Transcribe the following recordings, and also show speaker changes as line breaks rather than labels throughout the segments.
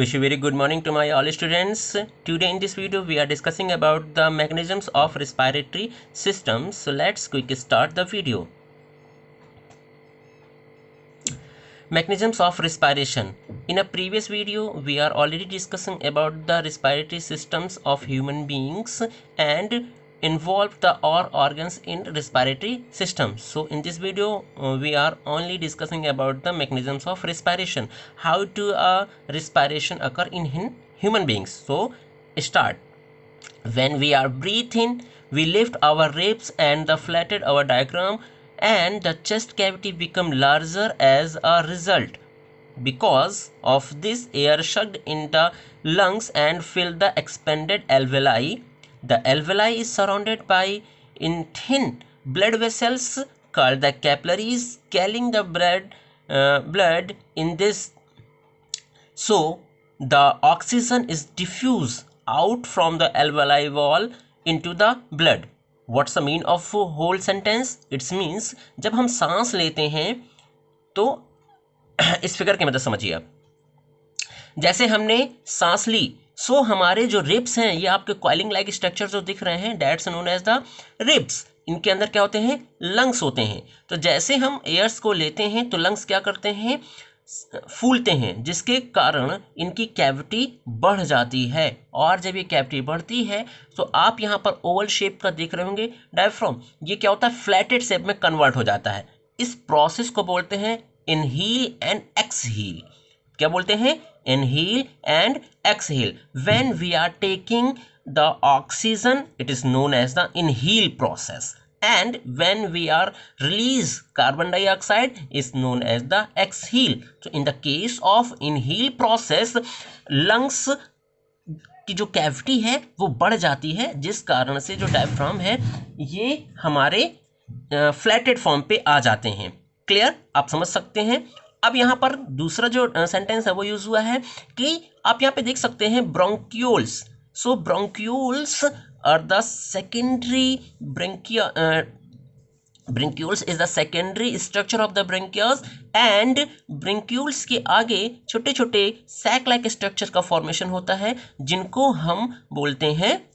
Wish you very good morning to my all students. Today in this video we are discussing about the mechanisms of respiratory systems. So let's quickly start the video. Mechanisms of respiration. In a previous video we are already discussing about the respiratory systems of human beings and involve the organs in respiratory systems. So in this video we are only discussing about the mechanisms of respiration, how to respiration occur in human beings. So start. When we are breathing, we lift our ribs and the flatten our diaphragm, and the chest cavity become larger as a result. Because of this, air sucked in the lungs and fill the expanded alveoli. The alveoli is surrounded by in thin blood vessels called the capillaries, carrying the blood in this. So the oxygen is diffused out from the alveoli wall into the blood. What's the mean of whole sentence? It means जब हम सांस लेते हैं तो इस figure की मदद समझिए आप। जैसे हमने सांस ली, सो हमारे जो रिब्स हैं, ये आपके कॉइलिंग लाइक स्ट्रक्चर जो दिख रहे हैं, that's known as the ribs. इनके अंदर क्या होते हैं? लंग्स होते हैं। तो जैसे हम एयर्स को लेते हैं तो लंग्स क्या करते हैं? फूलते हैं, जिसके कारण इनकी कैविटी बढ़ जाती है। और जब ये कैविटी बढ़ती है तो आप यहाँ पर ओवल शेप का देख रहे होंगे डायफ्राम, ये क्या होता है? फ्लैटेड शेप में कन्वर्ट हो जाता है। इस प्रोसेस को बोलते हैं इनहील एंड एक्सहील। क्या बोलते हैं? Inhale and exhale. When we are taking the oxygen, it is known as the inhale process, and when we are release carbon dioxide is known as the exhale. So in the case of inhale process, lungs की जो cavity है वो बढ़ जाती है, जिस कारण से जो डायफ्राम है ये हमारे फ्लैटेड फॉर्म पे आ जाते हैं। क्लियर? आप समझ सकते हैं। अब यहाँ पर दूसरा जो सेंटेंस है वो यूज हुआ है कि आप यहाँ पे देख सकते हैं bronchioles. So bronchioles are the secondary bronchioles is the secondary structure of the bronchioles, and bronchioles के आगे छोटे छोटे सैक लाइक स्ट्रक्चर का फॉर्मेशन होता है, जिनको हम बोलते हैं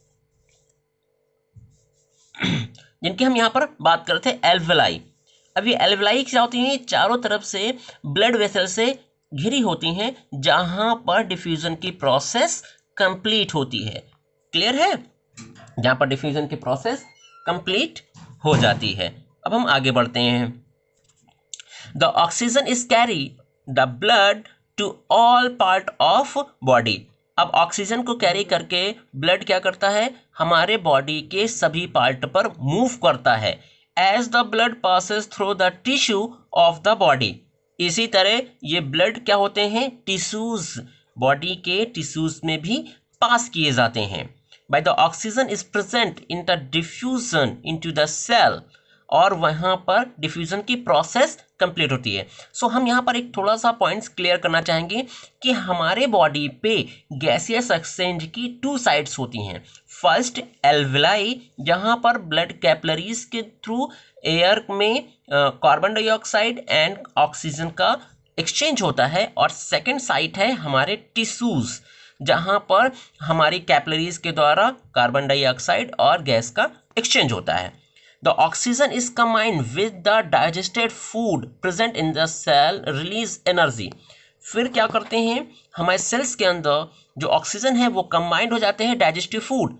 जिनकी हम यहाँ पर बात करते हैं एल्वेलाई। अब ये एल्वेलाई क्या होती हैं? चारों तरफ से ब्लड वेसल से घिरी होती हैं, जहां पर डिफ्यूजन की प्रोसेस कंप्लीट होती है। क्लियर है? जहां पर डिफ्यूजन की प्रोसेस कंप्लीट हो जाती है। अब हम आगे बढ़ते हैं। The oxygen is carry the blood to all part of body. अब ऑक्सीजन को कैरी करके ब्लड क्या करता है? हमारे बॉडी के सभी पार्ट पर मूव करता है। As the blood passes through the tissue of the body. इसी तरह ये ब्लड क्या होते हैं? टिश्यूज, बॉडी के टिश्यूज में भी पास किए जाते हैं। By the oxygen is present in the diffusion into the cell, और वहां पर डिफ्यूजन की प्रोसेस कंप्लीट होती है। सो हम यहाँ पर एक थोड़ा सा पॉइंट्स क्लियर करना चाहेंगे कि हमारे बॉडी पे गैसियस एक्सचेंज की टू साइड्स होती हैं। फर्स्ट एल्वेलाई, जहां पर ब्लड कैपिलरीज के थ्रू एयर में कार्बन डाइऑक्साइड एंड ऑक्सीजन का एक्सचेंज होता है, और सेकेंड साइट है हमारे टिश्यूज, जहां पर हमारी कैपिलरीज के द्वारा कार्बन डाइऑक्साइड और गैस का एक्सचेंज होता है। The oxygen is combined with the digested food present in the cell release energy. फिर क्या करते हैं? हमारे सेल्स के अंदर जो ऑक्सीजन है वो कंबाइंड हो जाते हैं digestive food.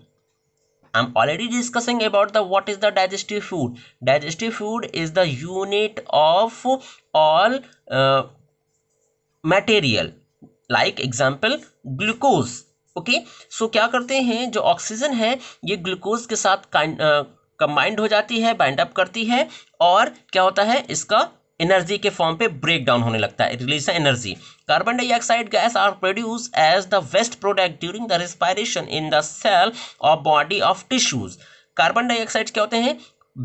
I'm already discussing about the what is the digestive food. Digestive food is the unit of all material, like example glucose. Okay, so क्या करते हैं? जो ऑक्सीजन है ये ग्लूकोज के साथ कंबाइंड हो जाती है, बाइंड अप करती है, और क्या होता है? इसका एनर्जी के फॉर्म पे ब्रेक डाउन होने लगता है, release energy. Carbon dioxide gas are produce as the waste product during the respiration in the cell और body of tissues. Carbon dioxide क्या होते हैं?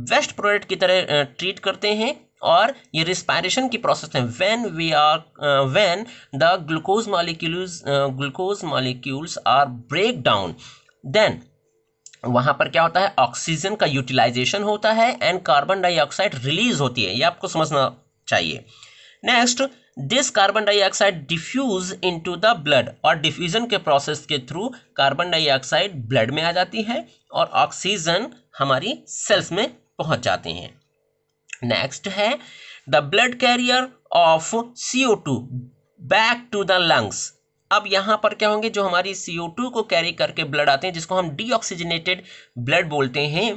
वेस्ट प्रोडक्ट की तरह ट्रीट करते हैं, और ये रिस्पायरेशन की प्रोसेस है। When the glucose molecules are break down, then वहां पर क्या होता है? ऑक्सीजन का यूटिलाइजेशन होता है एंड कार्बन डाइऑक्साइड रिलीज होती है। ये आपको समझना चाहिए। Next, this carbon dioxide diffuse into the blood, और डिफ्यूजन के प्रोसेस के थ्रू कार्बन डाइऑक्साइड ब्लड में आ जाती है और ऑक्सीजन हमारी सेल्स में पहुंच जाते हैं। नेक्स्ट है the blood carrier of CO2 back to the lungs. अब यहाँ पर क्या होंगे, जो हमारी CO2 को कैरी करके ब्लड आते हैं, जिसको हम डीऑक्सीजनेटेड ब्लड बोलते हैं,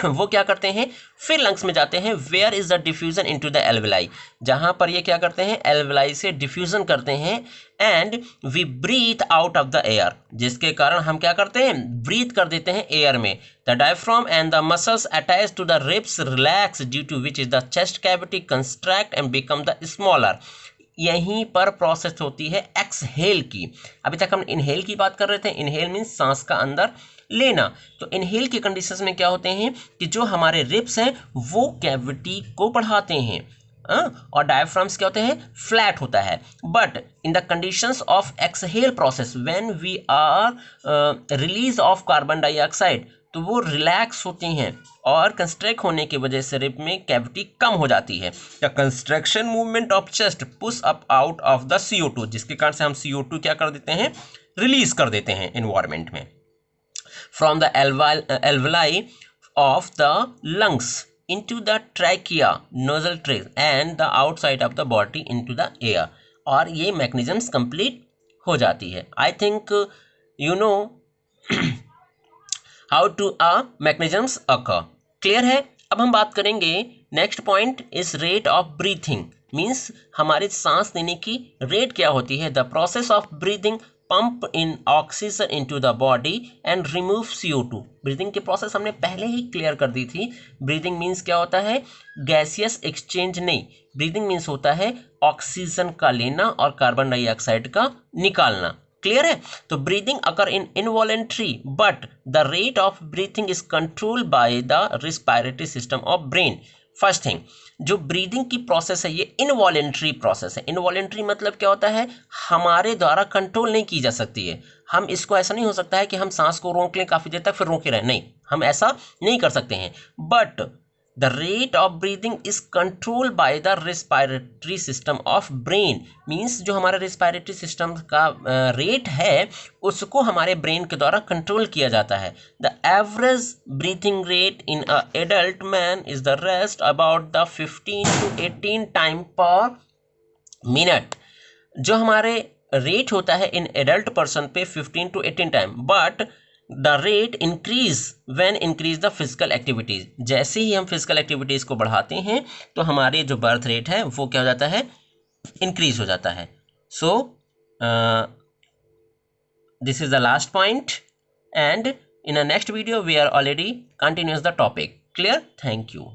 वो क्या करते हैं, फिर लंग्स में जाते हैं। Where is the diffusion into the alveoli, जहां पर ये क्या करते हैं, एल्वेलाई से डिफ्यूजन करते हैं। And we breathe out of the air, जिसके कारण हम क्या करते हैं, ब्रीथ कर देते हैं एयर में। The diaphragm and the muscles attach to the ribs relax due to which is the chest cavity construct and become the smaller. यहीं पर प्रोसेस होती है एक्सहेल की। अभी तक हम इनहेल की बात कर रहे थे। इनहेल मीन्स सांस का अंदर लेना। तो इनहेल के कंडीशंस में क्या होते हैं कि जो हमारे रिब्स हैं वो कैविटी को बढ़ाते हैं, और डायफ्राम्स क्या होते हैं, फ्लैट होता है। But in the conditions of exhale process when we are release of carbon dioxide, तो वो रिलैक्स होती हैं और कंस्ट्रक्ट होने की वजह से रिब में कैविटी कम हो जाती है। The construction movement of chest push up out of the CO2, जिसके कारण से हम CO2 क्या कर देते हैं, रिलीज कर देते हैं एनवायरमेंट में। From the alveoli of the lungs into the trachea, nasal tract and the outside of the body into the air, और ये मैकेनिज्म्स कंप्लीट हो जाती है। I think you know how to mechanisms occur. Clear है। अब हम बात करेंगे next point is rate of breathing, means हमारे सांस लेने की रेट क्या होती है। The process of breathing pump in oxygen into the body and remove CO2। Breathing की प्रोसेस हमने पहले ही क्लियर कर दी थी। ब्रीदिंग मीन्स क्या होता है, गैसियस एक्सचेंज नहीं, ब्रीदिंग मीन्स होता है ऑक्सीजन का लेना और कार्बन डाइऑक्साइड का निकालना। क्लियर है। तो breathing occur in involuntary but the rate of breathing is controlled by the respiratory system of brain. First thing, जो ब्रीदिंग की प्रोसेस है ये इनवॉलेंट्री प्रोसेस है। इनवॉलेंट्री मतलब क्या होता है, हमारे द्वारा कंट्रोल नहीं की जा सकती है। हम इसको ऐसा नहीं हो सकता है कि हम सांस को रोक लें काफ़ी देर तक फिर रोके रहें, नहीं, हम ऐसा नहीं कर सकते हैं। But the rate of breathing is controlled by the respiratory system of brain, means जो हमारे रिस्पायरेटरी सिस्टम का रेट है उसको हमारे ब्रेन के द्वारा कंट्रोल किया जाता है। The average breathing rate in a adult man is the rest about the 15 to 18 time पर मिनट। जो हमारे रेट होता है इन एडल्ट पर्सन पे 15 to 18 time, but the rate increase when increase the physical activities. जैसे ही हम physical activities को बढ़ाते हैं तो हमारे जो बर्थ रेट है वो क्या हो जाता है, इंक्रीज हो जाता है। So this is the last point and in a next video we are already continues the topic. Clear. Thank you.